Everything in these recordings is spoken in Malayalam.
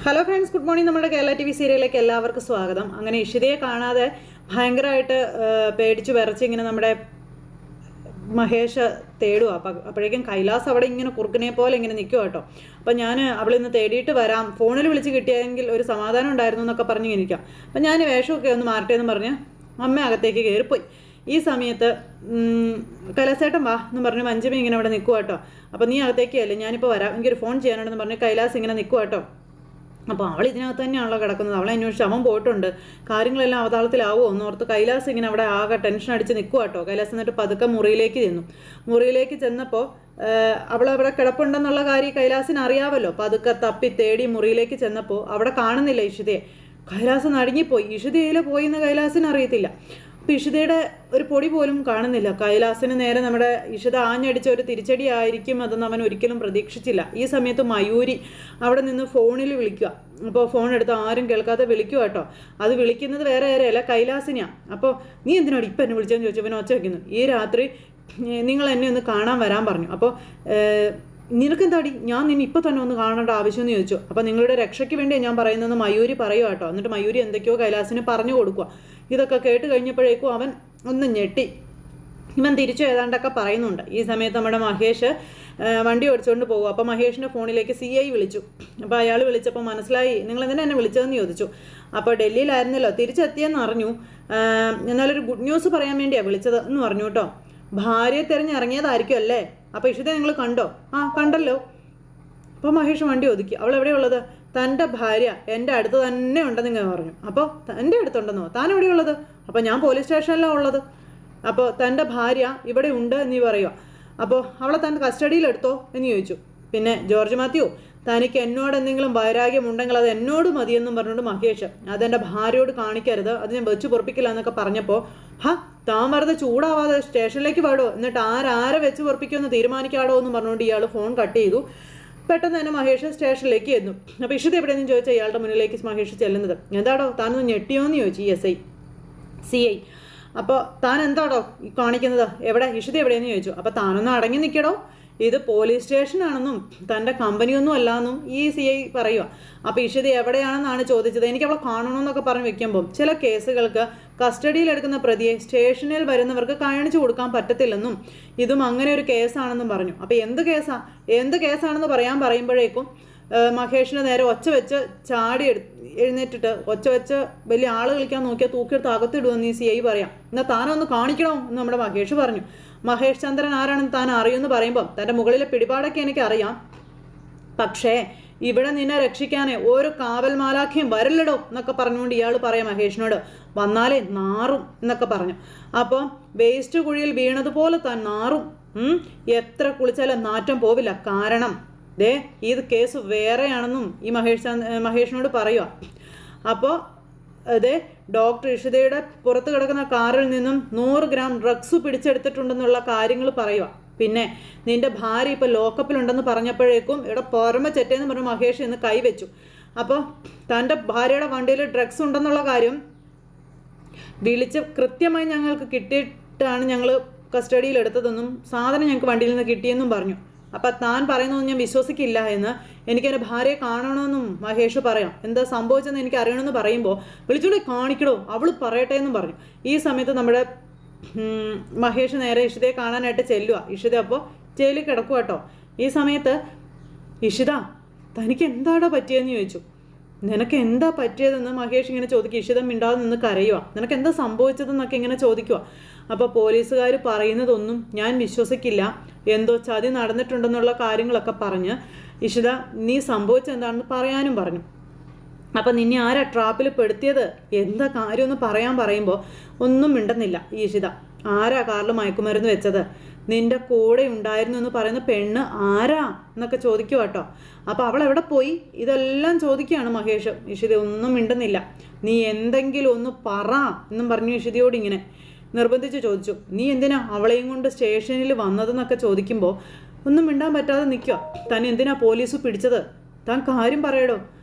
Hello friends, good morning. നമ്മുടെ കേരള ടി വി സീരിയലിലേക്ക് എല്ലാവർക്കും സ്വാഗതം. അങ്ങനെ ഇഷിതയെ കാണാതെ ഭയങ്കരമായിട്ട് പേടിച്ച് വിറച്ച് ഇങ്ങനെ നമ്മുടെ മഹേഷ് തേടുക. അപ്പോഴേക്കും കൈലാസ് അവിടെ ഇങ്ങനെ കുറുക്കനെ പോലെ ഇങ്ങനെ നിൽക്കുക കേട്ടോ. അപ്പം ഞാൻ അവളിന്ന് തേടിയിട്ട് വരാം, ഫോണിൽ വിളിച്ച് കിട്ടിയെങ്കിൽ ഒരു സമാധാനം ഉണ്ടായിരുന്നു എന്നൊക്കെ പറഞ്ഞ് ഇരിക്കാം. അപ്പം ഞാൻ വേഷമൊക്കെ ഒന്ന് മാറട്ടെ എന്ന് പറഞ്ഞ് അമ്മ അകത്തേക്ക് കയറിപ്പോയി. ഈ സമയത്ത് കൈലാസേട്ടൻ വാ എന്ന് പറഞ്ഞ് മഞ്ജുമി ഇങ്ങനെ അവിടെ നിൽക്കുക കേട്ടോ. അപ്പം നീ അകത്തേക്കല്ലേ, ഞാനിപ്പോൾ വരാം, എനിക്കൊരു ഫോൺ ചെയ്യാനുണ്ടെന്ന് പറഞ്ഞ് കൈലാസ് ഇങ്ങനെ നിൽക്കുക കേട്ടോ. അപ്പോൾ അവൾ ഇതിനകത്ത് തന്നെയാണല്ലോ കിടക്കുന്നത്. അവളെ അന്വേഷിച്ച് അവൻ പോയിട്ടുണ്ട്, കാര്യങ്ങളെല്ലാം അവതാളത്തിലാവുമോ എന്നോർത്ത് കൈലാസ് ഇങ്ങനെ അവിടെ ആകെ ടെൻഷൻ അടിച്ച് നിൽക്കുക കേട്ടോ. കൈലാസ് എന്നിട്ട് പതുക്കെ മുറിയിലേക്ക് ചെന്നു. മുറിയിലേക്ക് ചെന്നപ്പോൾ അവളവിടെ കിടപ്പുണ്ടെന്നുള്ള കാര്യം കൈലാസിന് അറിയാമല്ലോ. പതുക്കെ തപ്പി തേടി മുറിയിലേക്ക് ചെന്നപ്പോൾ അവിടെ കാണുന്നില്ല ഇഷിതയെ. കൈലാസ് നടുങ്ങിപ്പോയി. ഇഷിതയിൽ പോയി എന്ന് കൈലാസിന് അറിയത്തില്ല. അപ്പോൾ ഇഷിതയുടെ ഒരു പൊടി പോലും കാണുന്നില്ല. കൈലാസിന് നേരെ നമ്മുടെ ഇഷിത ആഞ്ഞടിച്ച ഒരു തിരിച്ചടി ആയിരിക്കും അതെന്ന് അവൻ ഒരിക്കലും പ്രതീക്ഷിച്ചില്ല. ഈ സമയത്ത് മയൂരി അവിടെ നിന്ന് ഫോണിൽ വിളിക്കുക. അപ്പോൾ ഫോൺ എടുത്ത് ആരും കേൾക്കാതെ വിളിക്കുക കേട്ടോ. അത് വിളിക്കുന്നത് വേറെ ആരെയല്ല, കൈലാസിനെയാണ്. അപ്പോൾ നീ എന്തിനാണ് ഇപ്പം എന്നെ വിളിച്ചതെന്ന് ചോദിച്ചു. ഇവൻ ഒച്ച വയ്ക്കുന്നു. ഈ രാത്രി നിങ്ങൾ എന്നെ ഒന്ന് കാണാൻ വരാൻ പറഞ്ഞു. അപ്പോൾ നിനക്കെന്താടി, ഞാൻ നിന്നെ ഇപ്പോൾ തന്നെ ഒന്ന് കാണേണ്ട ആവശ്യമെന്ന് ചോദിച്ചു. അപ്പോൾ നിങ്ങളുടെ രക്ഷയ്ക്ക് വേണ്ടിയാണ് ഞാൻ പറയുന്നതെന്ന് മയൂരി പറയുക കേട്ടോ. എന്നിട്ട് മയൂരി എന്തൊക്കെയോ കൈലാസിന് പറഞ്ഞു കൊടുക്കുക. ഇതൊക്കെ കേട്ട് കഴിഞ്ഞപ്പോഴേക്കും അവൻ ഒന്ന് ഞെട്ടി. ഇവൻ തിരിച്ചു ഏതാണ്ടൊക്കെ പറയുന്നുണ്ട്. ഈ സമയത്ത് നമ്മുടെ മഹേഷ് വണ്ടി ഓടിച്ചുകൊണ്ട് പോകും. അപ്പോൾ മഹേഷിൻ്റെ ഫോണിലേക്ക് CI വിളിച്ചു. അപ്പോൾ അയാൾ വിളിച്ചപ്പോൾ മനസ്സിലായി, നിങ്ങൾ എന്തിനാ എന്നെ വിളിച്ചതെന്ന് ചോദിച്ചു. അപ്പോൾ ഡൽഹിയിലായിരുന്നല്ലോ, തിരിച്ചെത്തിയെന്ന് അറിഞ്ഞു, എന്നാലൊരു ഗുഡ് ന്യൂസ് പറയാൻ വേണ്ടിയാണ് വിളിച്ചത് എന്ന് പറഞ്ഞു കേട്ടോ. ഭാര്യയെ തിരഞ്ഞിറങ്ങിയതായിരിക്കും അല്ലേ? അപ്പോൾ ഇഷിതയെ നിങ്ങൾ കണ്ടോ? ആ കണ്ടല്ലോ. അപ്പോൾ മഹേഷ് വണ്ടി ഒതുക്കി. അവൾ എവിടെയുള്ളത്? തൻ്റെ ഭാര്യ എൻ്റെ അടുത്ത് തന്നെ ഉണ്ടെന്ന് ഇങ്ങനെ പറഞ്ഞു. അപ്പോൾ എൻ്റെ അടുത്തുണ്ടെന്നോ? താൻ എവിടെയുള്ളത്? അപ്പോൾ ഞാൻ പോലീസ് സ്റ്റേഷനിലാണ് ഉള്ളത്. അപ്പോൾ തൻ്റെ ഭാര്യ ഇവിടെ ഉണ്ട് എന്ന് പറയുക. അപ്പോൾ അവളെ തൻ്റെ കസ്റ്റഡിയിലെടുത്തോ എന്ന് ചോദിച്ചു. പിന്നെ ജോർജ് മാത്യു, തനിക്ക് എന്നോട് എന്തെങ്കിലും വൈരാഗ്യം ഉണ്ടെങ്കിൽ അത് എന്നോട് മതിയെന്നും പറഞ്ഞുകൊണ്ട് മഹേഷ്, അതെൻ്റെ ഭാര്യയോട് കാണിക്കരുത്, അത് ഞാൻ വെച്ച് പൊറപ്പിക്കില്ല എന്നൊക്കെ പറഞ്ഞപ്പോൾ താൻ വെറുതെ ചൂടാവാതെ സ്റ്റേഷനിലേക്ക് പാടോ, എന്നിട്ട് ആരെ വെച്ച് പൊറപ്പിക്കുമെന്ന് തീരുമാനിക്കാടോ എന്ന് പറഞ്ഞുകൊണ്ട് ഇയാൾ ഫോൺ കട്ട് ചെയ്തു. പെട്ടെന്ന് തന്നെ മഹേഷ് സ്റ്റേഷനിലേക്ക് ചെന്നു. അപ്പോൾ ഇഷിത എവിടെയെന്ന് ചോദിച്ചാൽ ഇയാളുടെ മുന്നിലേക്ക് മഹേഷ് ചെല്ലുന്നത്. എന്താടോ താനൊന്ന് ഞെട്ടിയോ എന്ന് ചോദിച്ചു CI. അപ്പോൾ താൻ എന്താടോ ഈ കാണിക്കുന്നത്, എവിടെ ഇഷിത എവിടെയെന്ന് ചോദിച്ചു. അപ്പോൾ താനൊന്ന് അടങ്ങി നിൽക്കടോ, ഇത് പോലീസ് സ്റ്റേഷനാണെന്നും തൻ്റെ കമ്പനിയൊന്നും അല്ലാന്നും ഈ CI പറയുക. അപ്പോൾ ഇഷിത എവിടെയാണെന്നാണ് ചോദിച്ചത്. എനിക്ക് അവളെ കാണണമെന്നൊക്കെ പറഞ്ഞ് വെക്കുമ്പം ചില കേസുകൾക്ക് കസ്റ്റഡിയിലെടുക്കുന്ന പ്രതിയെ സ്റ്റേഷനിൽ വരുന്നവർക്ക് കാണിച്ചു കൊടുക്കാൻ പറ്റത്തില്ലെന്നും ഇതും അങ്ങനെ ഒരു കേസാണെന്നും പറഞ്ഞു. അപ്പോൾ എന്ത് കേസാണെന്ന് പറയുമ്പോഴേക്കും മഹേഷിൻ്റെ നേരെ ഒച്ച വെച്ച് ചാടി എഴുന്നേറ്റിട്ട് ഒച്ച വെച്ച് വലിയ ആൾ കളിക്കാൻ നോക്കിയാൽ തൂക്കിയെടുത്ത് അകത്തിടുമെന്ന് ഈ CI പറയാം. എന്നാൽ താനൊന്ന് കാണിക്കണോ എന്ന് നമ്മുടെ മഹേഷ് പറഞ്ഞു. മഹേഷ് ചന്ദ്രൻ ആരാണെന്ന് താൻ അറിയുമെന്ന് പറയുമ്പം തൻ്റെ മുകളിലെ പിടിപാടൊക്കെ എനിക്കറിയാം, പക്ഷേ ഇവിടെ നിന്നെ രക്ഷിക്കാനേ ഒരു കാവൽ മാലാഖയും വരില്ലടോ എന്നൊക്കെ പറഞ്ഞുകൊണ്ട് ഇയാൾ പറയാം മഹേഷിനോട്. വന്നാലേ നാറും എന്നൊക്കെ പറഞ്ഞു. അപ്പോൾ വേസ്റ്റ് കുഴിയിൽ വീണതുപോലെ താൻ നാറും, എത്ര കുളിച്ചാലും നാറ്റം പോവില്ല. കാരണം ഇത് കേസ് വേറെയാണെന്നും ഈ മഹേഷിനോട് പറയുക. അപ്പോൾ ഡോക്ടർ ഇഷിതയുടെ പുറത്ത് കിടക്കുന്ന കാറിൽ നിന്നും 100 ഗ്രാം ഡ്രഗ്സ് പിടിച്ചെടുത്തിട്ടുണ്ടെന്നുള്ള കാര്യങ്ങൾ പറയുക. പിന്നെ നിന്റെ ഭാര്യ ഇപ്പോൾ ലോക്കപ്പിലുണ്ടെന്ന് പറഞ്ഞപ്പോഴേക്കും ഇവിടെ പുറമെ ചെറ്റേന്ന് പറഞ്ഞ് മഹേഷ് ഇന്ന് കൈവച്ചു. അപ്പോൾ തൻ്റെ ഭാര്യയുടെ വണ്ടിയിൽ ഡ്രഗ്സ് ഉണ്ടെന്നുള്ള കാര്യം വിളിച്ച് കൃത്യമായി ഞങ്ങൾക്ക് കിട്ടിയിട്ടാണ് ഞങ്ങൾ കസ്റ്റഡിയിലെടുത്തതെന്നും സാധനം ഞങ്ങൾക്ക് വണ്ടിയിൽ നിന്ന് കിട്ടിയെന്നും പറഞ്ഞു. അപ്പം താൻ പറയുന്നതൊന്നും ഞാൻ വിശ്വസിക്കില്ല എന്ന്, എനിക്കെൻ്റെ ഭാര്യയെ കാണണമെന്നും മഹേഷ് പറയാം. എന്താ സംഭവിച്ചെന്ന് എനിക്ക് അറിയണമെന്ന് പറയുമ്പോൾ വിളിച്ചുകൊണ്ട് കാണിക്കണോ, അവൾ പറയട്ടെ എന്നും പറഞ്ഞു. ഈ സമയത്ത് നമ്മുടെ മഹേഷ് നേരെ ഇഷിതയെ കാണാനായിട്ട് ചെല്ലുക. ഇഷിത അപ്പോൾ ജയിലിൽ കിടക്കുക കേട്ടോ. ഈ സമയത്ത് ഇഷിത, തനിക്ക് എന്താടാ പറ്റിയതെന്ന് ചോദിച്ചു. നിനക്ക് എന്താ പറ്റിയതെന്ന് മഹേഷ് ഇങ്ങനെ ചോദിക്കുക. ഇഷിത മിണ്ടാതെ നിന്ന് കരയുക. നിനക്ക് എന്താ സംഭവിച്ചതെന്നൊക്കെ ഇങ്ങനെ ചോദിക്കുക. അപ്പോൾ പോലീസുകാർ പറയുന്നതൊന്നും ഞാൻ വിശ്വസിക്കില്ല, എന്തോ ചതി നടന്നിട്ടുണ്ടെന്നുള്ള കാര്യങ്ങളൊക്കെ പറഞ്ഞ് ഇഷിത നീ സംഭവിച്ചെന്താണെന്ന് പറയാനും പറഞ്ഞു. അപ്പം നിന്നെ ആരാ ട്രാപ്പിൽ പെടുത്തിയത്, എന്താ കാര്യമെന്ന് പറയാൻ പറയുമ്പോൾ ഒന്നും മിണ്ടുന്നില്ല ഈ ഇഷിത. ആരാ കാറിൽ മയക്കുമരുന്ന് വെച്ചത്, നിന്റെ കൂടെ ഉണ്ടായിരുന്നു എന്ന് പറയുന്ന പെണ്ണ് ആരാ എന്നൊക്കെ ചോദിക്കുക കേട്ടോ. അപ്പോൾ അവൾ എവിടെ പോയി, ഇതെല്ലാം ചോദിക്കുകയാണ് മഹേഷ്. ഇഷിത ഒന്നും മിണ്ടുന്നില്ല. നീ എന്തെങ്കിലും ഒന്ന് പറ എന്നും പറഞ്ഞു ഇഷിതയോട് ഇങ്ങനെ നിർബന്ധിച്ച് ചോദിച്ചു. നീ എന്തിനാ അവളെയും കൊണ്ട് സ്റ്റേഷനിൽ വന്നതെന്നൊക്കെ ചോദിക്കുമ്പോൾ ഒന്നും മിണ്ടാൻ പറ്റാതെ നിൽക്കുക. താൻ എന്തിനാ പോലീസ് പിടിച്ചത്, താൻ കാര്യം പറയടോ,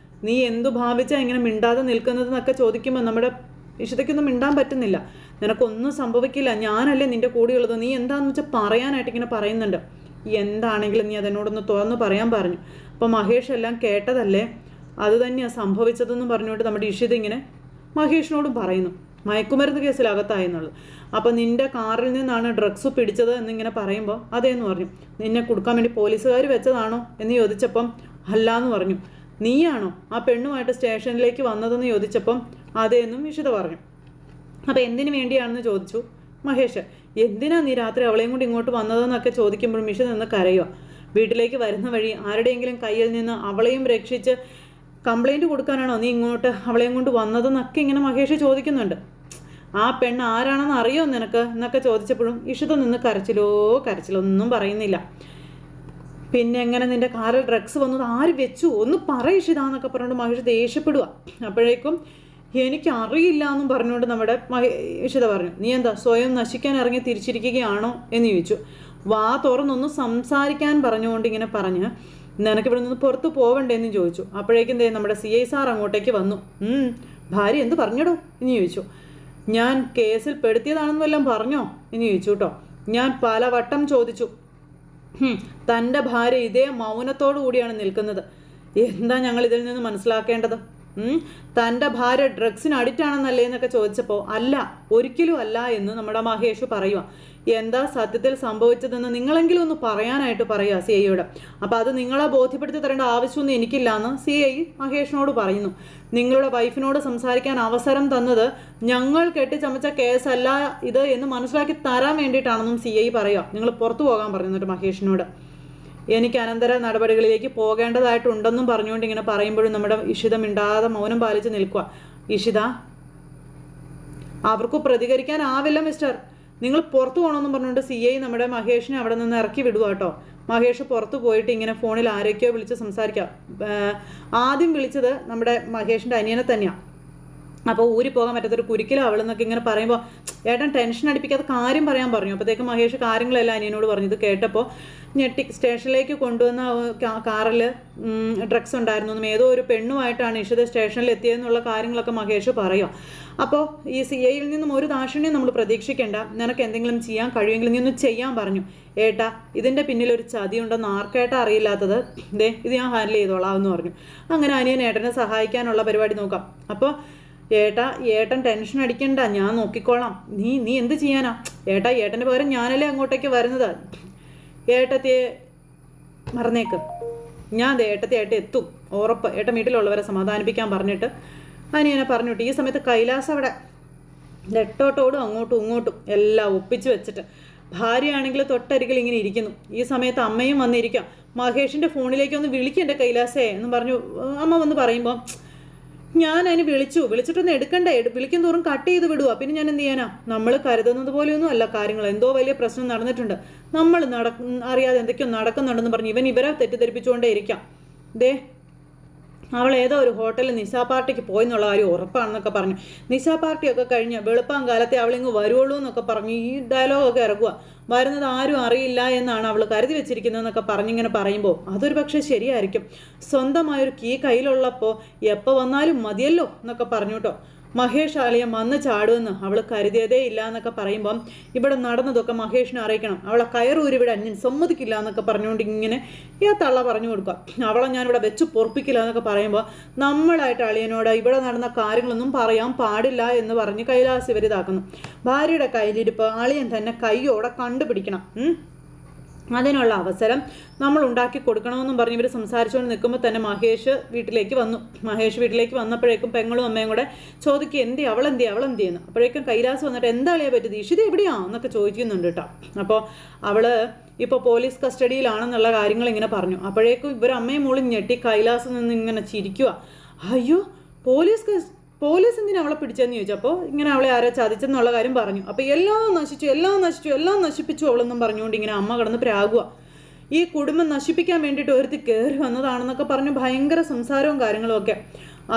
നീ എന്തു ഭാവിച്ചാൽ ഇങ്ങനെ മിണ്ടാതെ നിൽക്കുന്നതെന്നൊക്കെ ചോദിക്കുമ്പോൾ നമ്മുടെ ഇഷിതയ്ക്കൊന്നും മിണ്ടാൻ പറ്റുന്നില്ല. നിനക്കൊന്നും സംഭവിക്കില്ല, ഞാനല്ലേ നിൻ്റെ കൂടെയുള്ളത്, നീ എന്താണെന്ന് വെച്ചാൽ പറയാനായിട്ട് ഇങ്ങനെ പറയുന്നുണ്ട്. എന്താണെങ്കിലും നീ അതിനോടൊന്ന് തുറന്ന് പറയാൻ പറഞ്ഞു. അപ്പോൾ മഹേഷ് എല്ലാം കേട്ടതല്ലേ, അത് തന്നെയാണ് സംഭവിച്ചതെന്നും പറഞ്ഞുകൊണ്ട് നമ്മുടെ ഇഷിത ഇങ്ങനെ മഹേഷിനോടും പറയുന്നു, മയക്കുമരുന്ന് കേസിൽ അകത്തായെന്നുള്ളത്. അപ്പോൾ നിൻ്റെ കാറിൽ നിന്നാണ് ഡ്രഗ്സ് പിടിച്ചത് എന്നിങ്ങനെ പറയുമ്പോൾ അതേന്ന് പറഞ്ഞു. നിന്നെ കൊടുക്കാൻ വേണ്ടി പോലീസുകാർ വെച്ചതാണോ എന്ന് ചോദിച്ചപ്പം അല്ലാന്ന് പറഞ്ഞു. നീയാണോ ആ പെണ്ണുമായിട്ട് സ്റ്റേഷനിലേക്ക് വന്നതെന്ന് ചോദിച്ചപ്പം അതേന്നും ഇഷിത പറഞ്ഞു. അപ്പോൾ എന്തിനു വേണ്ടിയാണെന്ന് ചോദിച്ചു മഹേഷ്. എന്തിനാ നീ രാത്രി അവളെയും കൊണ്ട് ഇങ്ങോട്ട് വന്നതെന്നൊക്കെ ചോദിക്കുമ്പോഴും ഇഷിത നിന്ന് കരയുക. വീട്ടിലേക്ക് വരുന്ന വഴി ആരുടെയെങ്കിലും കയ്യിൽ നിന്ന് അവളെയും രക്ഷിച്ച് കംപ്ലൈൻറ്റ് കൊടുക്കാനാണോ നീ ഇങ്ങോട്ട് അവളെയും കൊണ്ട് വന്നതെന്നൊക്കെ ഇങ്ങനെ മഹേഷ് ചോദിക്കുന്നുണ്ട്. ആ പെണ്ണ് ആരാണെന്ന് അറിയോ നിനക്ക് എന്നൊക്കെ ചോദിച്ചപ്പോഴും ഇഷിത നിന്ന് കരച്ചിലൊന്നും പറയുന്നില്ല. പിന്നെ എങ്ങനെ നിൻ്റെ കാറിൽ ഡ്രഗ്സ് വന്നത് ആര് വെച്ചു ഒന്ന് പറയിഷിത എന്നൊക്കെ പറഞ്ഞുകൊണ്ട് മഹേഷ് ദേഷ്യപ്പെടുക. അപ്പോഴേക്കും എനിക്കറിയില്ല എന്നും പറഞ്ഞുകൊണ്ട് നമ്മുടെ ഇഷിത പറഞ്ഞു, നീ എന്താ സ്വയം നശിക്കാൻ ഇറങ്ങി തിരിച്ചിരിക്കുകയാണോ എന്ന് ചോദിച്ചു. വാ തുറന്നൊന്ന് സംസാരിക്കാൻ പറഞ്ഞുകൊണ്ട് ഇങ്ങനെ പറഞ്ഞ് നിനക്കിവിടെ നിന്ന് പുറത്ത് പോവണ്ടേന്ന് ചോദിച്ചു. അപ്പോഴേക്കും നമ്മുടെ CI സാർ അങ്ങോട്ടേക്ക് വന്നു. ഭാര്യ എന്ത് പറഞ്ഞടോ എന്ന് ചോദിച്ചു. ഞാൻ കേസിൽ പെടുത്തിയതാണെന്ന് വല്ലതും പറഞ്ഞോ എന്ന് ചോദിച്ചു കേട്ടോ. ഞാൻ പലവട്ടം ചോദിച്ചു. തൻ്റെ ഭാര്യ ഇതേ മൗനത്തോടു കൂടിയാണ് നിൽക്കുന്നത്. എന്താ ഞങ്ങൾ ഇതിൽ നിന്ന് മനസ്സിലാക്കേണ്ടത്? തൻ്റെ ഭാര്യ ഡ്രഗ്സിന് അഡിക്റ്റ് ആണെന്നല്ലേ എന്നൊക്കെ ചോദിച്ചപ്പോൾ അല്ല, ഒരിക്കലും അല്ല എന്ന് നമ്മുടെ മഹേഷ് പറയുക. എന്താ സത്യത്തിൽ സംഭവിച്ചതെന്ന് നിങ്ങളെങ്കിലും ഒന്ന് പറയാനായിട്ട് പറയുക CIയോട്. അപ്പോൾ അത് നിങ്ങളെ ബോധ്യപ്പെടുത്തി തരേണ്ട ആവശ്യമൊന്നും എനിക്കില്ല എന്ന് CI മഹേഷിനോട് പറയുന്നു. നിങ്ങളുടെ വൈഫിനോട് സംസാരിക്കാൻ അവസരം തന്നത് ഞങ്ങൾ കെട്ടിച്ചമച്ച കേസല്ല ഇത് എന്ന് മനസ്സിലാക്കി തരാൻ വേണ്ടിയിട്ടാണെന്നും CI പറയുക. നിങ്ങൾ പുറത്തു പോകാൻ പറയുന്നുണ്ട് മഹേഷിനോട്. എനിക്ക് അനന്തര നടപടികളിലേക്ക് പോകേണ്ടതായിട്ടുണ്ടെന്നും പറഞ്ഞുകൊണ്ട് ഇങ്ങനെ പറയുമ്പോഴും നമ്മുടെ ഇഷിത മിണ്ടാതെ മൗനം പാലിച്ച് നിൽക്കുക. ഇഷിത, അവർക്ക് പ്രതികരിക്കാനാവില്ല മിസ്റ്റർ, നിങ്ങൾ പുറത്തു പോകണമെന്നും പറഞ്ഞുകൊണ്ട് CI നമ്മുടെ മഹേഷിനെ അവിടെ നിന്ന് ഇറക്കി വിടുക കേട്ടോ. മഹേഷ് പുറത്ത് പോയിട്ട് ഇങ്ങനെ ഫോണിൽ ആരൊക്കെയോ വിളിച്ച് സംസാരിക്കാം. ആദ്യം വിളിച്ചത് നമ്മുടെ മഹേഷിൻ്റെ അനിയനെ തന്നെയാണ്. അപ്പോൾ ഊരി പോകാൻ പറ്റാത്തൊരു കുരിക്കലും അവളെന്നൊക്കെ ഇങ്ങനെ പറയുമ്പോൾ ഏട്ടൻ ടെൻഷൻ അടിപ്പിക്കാത്ത കാര്യം പറയാൻ പറഞ്ഞു. അപ്പോഴത്തേക്ക് മഹേഷ് കാര്യങ്ങളെല്ലാം അനിയനോട് പറഞ്ഞു. ഇത് കേട്ടപ്പോൾ ഞെട്ടി. സ്റ്റേഷനിലേക്ക് കൊണ്ടുവന്ന കാറിൽ ഡ്രഗ്സ് ഉണ്ടായിരുന്നു എന്നും ഏതോ ഒരു പെണ്ണുമായിട്ടാണ് ഇഷിത സ്റ്റേഷനിൽ എത്തിയതെന്നുള്ള കാര്യങ്ങളൊക്കെ മഹേഷ് പറയുക. അപ്പോൾ ഈ CIയിൽ നിന്നും ഒരു ദാക്ഷിണ്യം നമ്മൾ പ്രതീക്ഷിക്കേണ്ട, നിനക്ക് എന്തെങ്കിലും ചെയ്യാൻ കഴിയുമെങ്കിൽ നീ ഒന്ന് ചെയ്യാൻ പറഞ്ഞു. ഏട്ടാ, ഇതിൻ്റെ പിന്നിലൊരു ചതിയുണ്ടെന്ന് ആർക്കേട്ടാ അറിയില്ലാത്തത്, ഇത് ഞാൻ ഹാൻഡിൽ ചെയ്തോളാം എന്ന് പറഞ്ഞു. അങ്ങനെ അനിയൻ ഏട്ടനെ സഹായിക്കാനുള്ള പരിപാടി നോക്കാം. അപ്പോൾ ഏട്ടൻ ടെൻഷൻ അടിക്കണ്ട, ഞാൻ നോക്കിക്കോളാം. നീ എന്ത് ചെയ്യാനാ ഏട്ടൻ്റെ പകരം ഞാനല്ലേ അങ്ങോട്ടേക്ക് വരുന്നത്. ഏട്ടത്തിയെ മറന്നേക്ക്, ഞാൻ ഏട്ടത്തിയായിട്ട് എത്തും ഉറപ്പ്. ഏട്ടൻ വീട്ടിലുള്ളവരെ സമാധാനിപ്പിക്കാൻ പറഞ്ഞിട്ട് അനിയനെ പറഞ്ഞിട്ട് ഈ സമയത്ത് കൈലാസ് അവിടെ നെട്ടോട്ടോടും അങ്ങോട്ടും ഇങ്ങോട്ടും എല്ലാം ഒപ്പിച്ച് വെച്ചിട്ട് ഭാര്യയാണെങ്കിൽ തൊട്ടരികിൽ ഇങ്ങനെ ഇരിക്കുന്നു. ഈ സമയത്ത് അമ്മയും വന്നിരിക്കാം. മഹേഷിൻ്റെ ഫോണിലേക്ക് ഒന്ന് വിളിക്കും എൻ്റെ കൈലാസേ എന്ന് പറഞ്ഞു അമ്മ വന്ന് പറയുമ്പോൾ ഞാൻ അതിന് വിളിച്ചിട്ടൊന്ന് എടുക്കണ്ടേ, വിളിക്കും തോറും കട്ട് ചെയ്ത് വിടുക. പിന്നെ ഞാൻ എന്ത് ചെയ്യാനാ? നമ്മൾ കരുതുന്നത് പോലെയൊന്നും അല്ല കാര്യങ്ങൾ. എന്തോ വലിയ പ്രശ്നം നടന്നിട്ടുണ്ട്, നമ്മൾ അറിയാതെ എന്തൊക്കെയോ നടക്കുന്നുണ്ടെന്ന് പറഞ്ഞ് ഇവരെ തെറ്റിദ്ധരിപ്പിച്ചുകൊണ്ടേ ഇരിക്കാം. അവൾ ഏതോ ഒരു ഹോട്ടലിൽ നിശാ പാർട്ടിക്ക് പോയെന്നുള്ള കാര്യം ഉറപ്പാണെന്നൊക്കെ പറഞ്ഞു. നിശാ പാർട്ടിയൊക്കെ കഴിഞ്ഞ് വെളുപ്പാൻ കാലത്തെ അവളിങ്ങ് വരുവുള്ളൂ എന്നൊക്കെ പറഞ്ഞ് ഈ ഡയലോഗൊക്കെ ഇറക്കുക. വരുന്നത് ആരും അറിയില്ല എന്നാണ് അവൾ കരുതി വെച്ചിരിക്കുന്നതെന്നൊക്കെ പറഞ്ഞിങ്ങനെ പറയുമ്പോൾ അതൊരു പക്ഷേ ശരിയായിരിക്കും. സ്വന്തമായൊരു കീ കയ്യിലുള്ളപ്പോൾ എപ്പോൾ വന്നാലും മതിയല്ലോ എന്നൊക്കെ പറഞ്ഞു കേട്ടോ. മഹേഷ് അളിയൻ വന്ന് ചാടുമെന്ന് അവൾ കരുതിയതേ ഇല്ല എന്നൊക്കെ പറയുമ്പം ഇവിടെ നടന്നതൊക്കെ മഹേഷിനെ അറിയിക്കണം. അവളെ കയറൂരിവിടെ ഞാൻ സമ്മതിക്കില്ല എന്നൊക്കെ പറഞ്ഞുകൊണ്ട് ഇങ്ങനെ തള്ള പറഞ്ഞു കൊടുക്കുക. അവളെ ഞാനിവിടെ വെച്ച് പൊറപ്പിക്കില്ല എന്നൊക്കെ പറയുമ്പോൾ നമ്മളായിട്ട് അളിയനോട് ഇവിടെ നടന്ന കാര്യങ്ങളൊന്നും പറയാൻ പാടില്ല എന്ന് പറഞ്ഞ് കൈലാസ് ഇവർ ഇതാക്കുന്നു. ഭാര്യയുടെ കയ്യിലിരിപ്പ് അളിയൻ തന്നെ കൈയോടെ കണ്ടുപിടിക്കണം. അതിനുള്ള അവസരം നമ്മൾ ഉണ്ടാക്കി കൊടുക്കണമെന്നും പറഞ്ഞ് ഇവർ സംസാരിച്ചുകൊണ്ട് നിൽക്കുമ്പോൾ തന്നെ മഹേഷ് വീട്ടിലേക്ക് വന്നു. മഹേഷ് വീട്ടിലേക്ക് വന്നപ്പോഴേക്കും പെങ്ങളും അമ്മയും കൂടെ ചോദിക്കുക അവളെന്തിയെന്ന്. അപ്പോഴേക്കും കൈലാസ് വന്നിട്ട് എന്താ അളിയാ പറ്റിയത്, ഇഷിത എവിടെയാ എന്നൊക്കെ ചോദിക്കുന്നുണ്ട് കേട്ടോ. അപ്പോൾ അവള് ഇപ്പോൾ പോലീസ് കസ്റ്റഡിയിലാണെന്നുള്ള കാര്യങ്ങൾ ഇങ്ങനെ പറഞ്ഞു. അപ്പോഴേക്കും ഇവർ അമ്മയും മോളും ഞെട്ടി കൈലാസിൽ നിന്ന് ഇങ്ങനെ ചിരിക്കുക. അയ്യോ, പോലീസ് എന്തിനാ അവളെ പിടിച്ചെന്ന് ചോദിച്ചപ്പോൾ ഇങ്ങനെ അവളെ ആരോ ചതിച്ചെന്നുള്ള കാര്യം പറഞ്ഞു. അപ്പോൾ എല്ലാം നശിപ്പിച്ചു അവളെന്നും പറഞ്ഞുകൊണ്ട് ഇങ്ങനെ അമ്മ കിടന്ന് പ്രാകുക. ഈ കുടുംബം നശിപ്പിക്കാൻ വേണ്ടിയിട്ട് ഒരുത്തി കയറി വന്നതാണെന്നൊക്കെ പറഞ്ഞ് ഭയങ്കര സംസാരവും കാര്യങ്ങളും ഒക്കെ.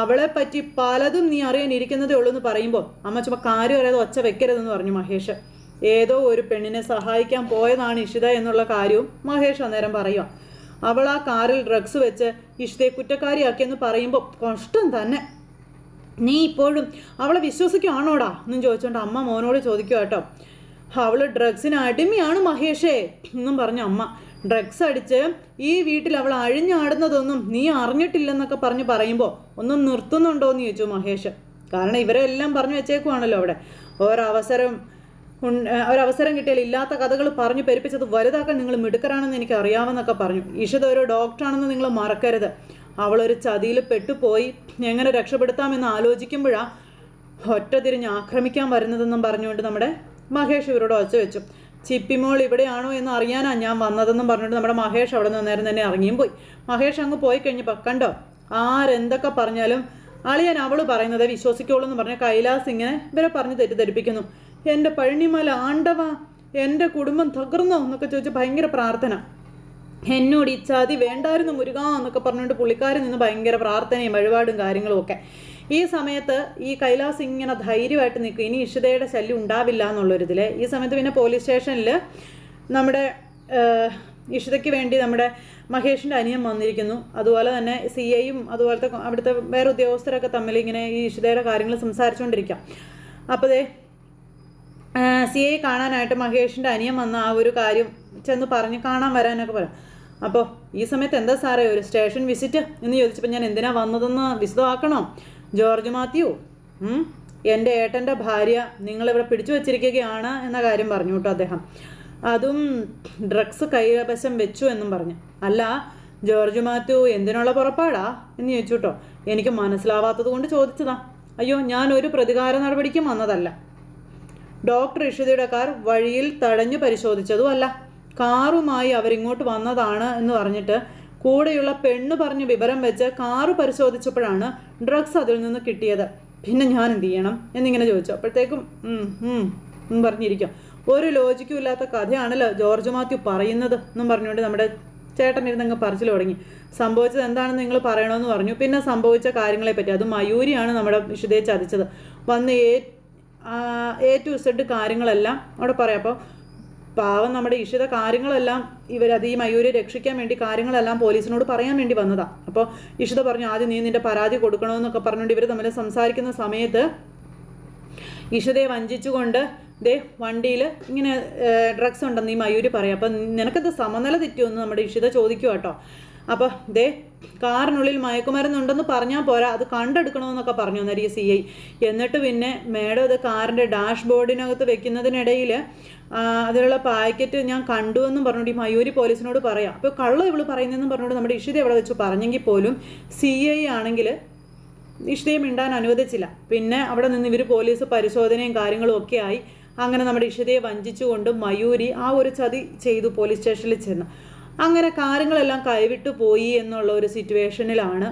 അവളെ പറ്റി പലതും നീ അറിയാനിരിക്കുന്നതേ ഉള്ളൂ എന്ന് പറയുമ്പോൾ അമ്മ ചുമ്മാ കാര്യം അറിയാതെ ഒച്ച വെക്കരുതെന്ന് പറഞ്ഞു മഹേഷ്. ഏതോ ഒരു പെണ്ണിനെ സഹായിക്കാൻ പോയതാണ് ഇഷിത എന്നുള്ള കാര്യവും മഹേഷ് അന്നേരം പറയുക. അവൾ ആ കാറിൽ ഡ്രഗ്സ് വെച്ച് ഇഷിതയെ കുറ്റക്കാരിയാക്കിയെന്ന് പറയുമ്പോൾ കഷ്ടം തന്നെ. നീ ഇപ്പോഴും അവളെ വിശ്വസിക്കുകയാണോടാ എന്നും ചോദിച്ചുകൊണ്ട് അമ്മ മോനോട് ചോദിക്കുക കേട്ടോ. അവൾ ഡ്രഗ്സിന് അടിമയാണ് മഹേഷേ എന്നും പറഞ്ഞു അമ്മ. ഡ്രഗ്സ് അടിച്ച് ഈ വീട്ടിൽ അവൾ അഴിഞ്ഞാടുന്നതൊന്നും നീ അറിഞ്ഞിട്ടില്ലെന്നൊക്കെ പറയുമ്പോൾ ഒന്നും നിർത്തുന്നുണ്ടോ എന്ന് ചോദിച്ചു മഹേഷ്. കാരണം ഇവരെല്ലാം പറഞ്ഞു വെച്ചേക്കുവാണല്ലോ അവിടെ. ഒരവസരം കിട്ടിയാൽ ഇല്ലാത്ത കഥകൾ പറഞ്ഞു പെരുപ്പിച്ചത് വലുതാക്കാൻ നിങ്ങൾ മിടുക്കരാണെന്ന് എനിക്ക് അറിയാമെന്നൊക്കെ പറഞ്ഞു. ഇഷിത ഒരു ഡോക്ടറാണെന്ന് നിങ്ങൾ മറക്കരുത്. അവളൊരു ചതിയിൽ പെട്ടുപോയി എങ്ങനെ രക്ഷപ്പെടുത്താമെന്ന് ആലോചിക്കുമ്പോഴാണ് ഒറ്റ തിരിഞ്ഞ് ആക്രമിക്കാൻ വരുന്നതെന്നും പറഞ്ഞുകൊണ്ട് നമ്മുടെ മഹേഷ് ഇവരോട് ഒച്ച വെച്ചു. ചിപ്പിമോൾ ഇവിടെയാണോ എന്ന് അറിയാനാണ് ഞാൻ വന്നതെന്നും പറഞ്ഞുകൊണ്ട് നമ്മുടെ മഹേഷ് അവിടെ നിന്ന് നേരം തന്നെ ഇറങ്ങിയും പോയി. മഹേഷ് അങ്ങ് പോയി കഴിഞ്ഞപ്പോൾ കണ്ടോ, ആരെന്തൊക്കെ പറഞ്ഞാലും അളിയൻ അവൾ പറയുന്നത് വിശ്വസിക്കുള്ളൂ എന്ന് പറഞ്ഞ കൈലാസ് ഇങ്ങനെ ഇവരെ പറഞ്ഞ് തെറ്റിദ്ധരിപ്പിക്കുന്നു. എൻ്റെ പഴനിമല ആണ്ടവ, എൻ്റെ കുടുംബം തകർന്നോ എന്നൊക്കെ ചോദിച്ച് ഭയങ്കര പ്രാർത്ഥന. എന്നോട് ഈ ചതി വേണ്ടായിരുന്നു മുരുക എന്നൊക്കെ പറഞ്ഞുകൊണ്ട് പുള്ളിക്കാരിൽ നിന്ന് ഭയങ്കര പ്രാർത്ഥനയും വഴിപാടും കാര്യങ്ങളും ഒക്കെ. ഈ സമയത്ത് ഈ കൈലാസ് ഇങ്ങനെ ധൈര്യമായിട്ട് നിൽക്കും, ഇനി ഇഷിതയുടെ ശല്യം ഉണ്ടാവില്ല എന്നുള്ളൊരിതിൽ. ഈ സമയത്ത് പിന്നെ പോലീസ് സ്റ്റേഷനിൽ നമ്മുടെ ഇഷിതയ്ക്ക് വേണ്ടി നമ്മുടെ മഹേഷിൻ്റെ അനിയൻ വന്നിരിക്കുന്നു. അതുപോലെ തന്നെ CIയും അതുപോലത്തെ അവിടുത്തെ വേറെ ഉദ്യോഗസ്ഥരൊക്കെ തമ്മിൽ ഇങ്ങനെ ഈ ഇഷിതയുടെ കാര്യങ്ങൾ സംസാരിച്ചുകൊണ്ടിരിക്കാം. അപ്പോൾ CI കാണാനായിട്ട് മഹേഷിൻ്റെ അനിയൻ വന്ന ആ ഒരു കാര്യം ചെന്ന് പറഞ്ഞ് കാണാൻ വരാനൊക്കെ പറയാം. അപ്പോൾ ഈ സമയത്ത് എന്താ സാറേ ഒരു സ്റ്റേഷൻ വിസിറ്റ് എന്ന് ചോദിച്ചപ്പോൾ ഞാൻ എന്തിനാ വന്നതെന്ന് വിശദമാക്കണോ? ജോർജ് മാത്യു, എൻ്റെ ഏട്ടൻ്റെ ഭാര്യ നിങ്ങളിവിടെ പിടിച്ചു വച്ചിരിക്കുകയാണ് എന്ന കാര്യം പറഞ്ഞു കേട്ടോ അദ്ദേഹം. അതും ഡ്രഗ്സ് കൈവശം വെച്ചു എന്നും പറഞ്ഞു. അല്ല ജോർജ് മാത്യു എന്തിനുള്ള പുറപ്പാടാ എന്ന് ചോദിച്ചു കേട്ടോ. എനിക്ക് മനസ്സിലാവാത്തത് കൊണ്ട് ചോദിച്ചതാ. അയ്യോ, ഞാൻ ഒരു പ്രതികാര നടപടിക്കും വന്നതല്ല. ഡോക്ടർ ഇഷിതയുടെ കാർ വഴിയിൽ തടഞ്ഞു പരിശോധിച്ചതുമല്ല. കാറുമായി അവരിങ്ങോട്ട് വന്നതാണ് എന്ന് പറഞ്ഞിട്ട് കൂടെയുള്ള പെണ്ണ് പറഞ്ഞ വിവരം വെച്ച് കാറ് പരിശോധിച്ചപ്പോഴാണ് ഡ്രഗ്സ് അതിൽ നിന്ന് കിട്ടിയത്. പിന്നെ ഞാൻ എന്ത് ചെയ്യണം എന്നിങ്ങനെ ചോദിച്ചു. അപ്പോഴത്തേക്കും പറഞ്ഞിരിക്കും. ഒരു ലോജിക്കും ഇല്ലാത്ത കഥയാണല്ലോ ജോർജ് മാത്യു പറയുന്നത് എന്നും പറഞ്ഞുകൊണ്ട് നമ്മുടെ ചേട്ടൻ ഇരുന്നങ്ങ് പറച്ചിൽ തുടങ്ങി. സംഭവിച്ചത് എന്താണെന്ന് നിങ്ങൾ പറയണമെന്ന് പറഞ്ഞു. പിന്നെ സംഭവിച്ച കാര്യങ്ങളെ പറ്റി, അത് മയൂരിയാണ് നമ്മുടെ ഇഷിതയെ ചതിച്ചത്. വന്ന് A to Z കാര്യങ്ങളെല്ലാം അവിടെ പറയാം. അപ്പോൾ പാവം നമ്മുടെ ഇഷിത കാര്യങ്ങളെല്ലാം ഇവരത് ഈ മയൂരെ രക്ഷിക്കാൻ വേണ്ടി കാര്യങ്ങളെല്ലാം പോലീസിനോട് പറയാൻ വേണ്ടി വന്നതാണ്. അപ്പോൾ ഇഷിത പറഞ്ഞു ആദ്യം നീ നിൻ്റെ പരാതി കൊടുക്കണമെന്നൊക്കെ പറഞ്ഞുകൊണ്ട് ഇവർ തമ്മിൽ സംസാരിക്കുന്ന സമയത്ത് ഇഷിതയെ വഞ്ചിച്ചുകൊണ്ട് വണ്ടിയിൽ ഇങ്ങനെ ഡ്രഗ്സ് ഉണ്ടെന്ന് ഈ മയൂരി പറയാം. അപ്പം നിനക്കത് സമനില തെറ്റുമെന്ന് നമ്മുടെ ഇഷിത ചോദിക്കുക കേട്ടോ. അപ്പോൾ കാറിനുള്ളിൽ മയക്കുമരുന്നുണ്ടെന്ന് പറഞ്ഞാൽ പോരാ, അത് കണ്ടെടുക്കണമെന്നൊക്കെ പറഞ്ഞു അന്നേരം ഈ CI. എന്നിട്ട് പിന്നെ മേഡം അത് കാറിൻ്റെ ഡാഷ് ബോർഡിനകത്ത് വെക്കുന്നതിനിടയിൽ അതിലുള്ള പാക്കറ്റ് ഞാൻ കണ്ടു എന്നും പറഞ്ഞുകൊണ്ട് ഈ മയൂരി പോലീസിനോട് പറയാം. അപ്പോൾ കള്ളം ഇവൾ പറയുന്നതെന്നും പറഞ്ഞുകൊണ്ട് നമ്മുടെ ഇഷിത എവിടെ വെച്ച് പറഞ്ഞെങ്കിൽ പോലും CI ആണെങ്കിൽ ഇഷിതയെ മിണ്ടാൻ അനുവദിച്ചില്ല. പിന്നെ അവിടെ നിന്ന് ഇവർ പോലീസ് പരിശോധനയും കാര്യങ്ങളും ഒക്കെ ആയി. അങ്ങനെ നമ്മുടെ ഇഷിതയെ വഞ്ചിച്ചുകൊണ്ട് മയൂരി ആ ഒരു ചതി ചെയ്തു പോലീസ് സ്റ്റേഷനിൽ ചെന്ന്. അങ്ങനെ കാര്യങ്ങളെല്ലാം കൈവിട്ടു പോയി എന്നുള്ള ഒരു സിറ്റുവേഷനിലാണ്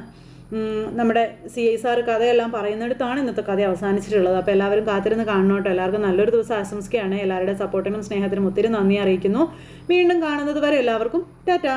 നമ്മുടെ CI സാർ കഥയെല്ലാം പറയുന്നിടത്താണ് ഇന്നത്തെ കഥ അവസാനിച്ചിട്ടുള്ളത്. അപ്പോൾ എല്ലാവരും കാത്തിരുന്ന് കാണണോട്ടോ. എല്ലാവർക്കും നല്ലൊരു ദിവസം ആശംസിക്കുകയാണ്. എല്ലാവരുടെ സപ്പോർട്ടിനും സ്നേഹത്തിനും ഒത്തിരി നന്ദി അറിയിക്കുന്നു. വീണ്ടും കാണുന്നത് വരെ എല്ലാവർക്കും ടാറ്റാ.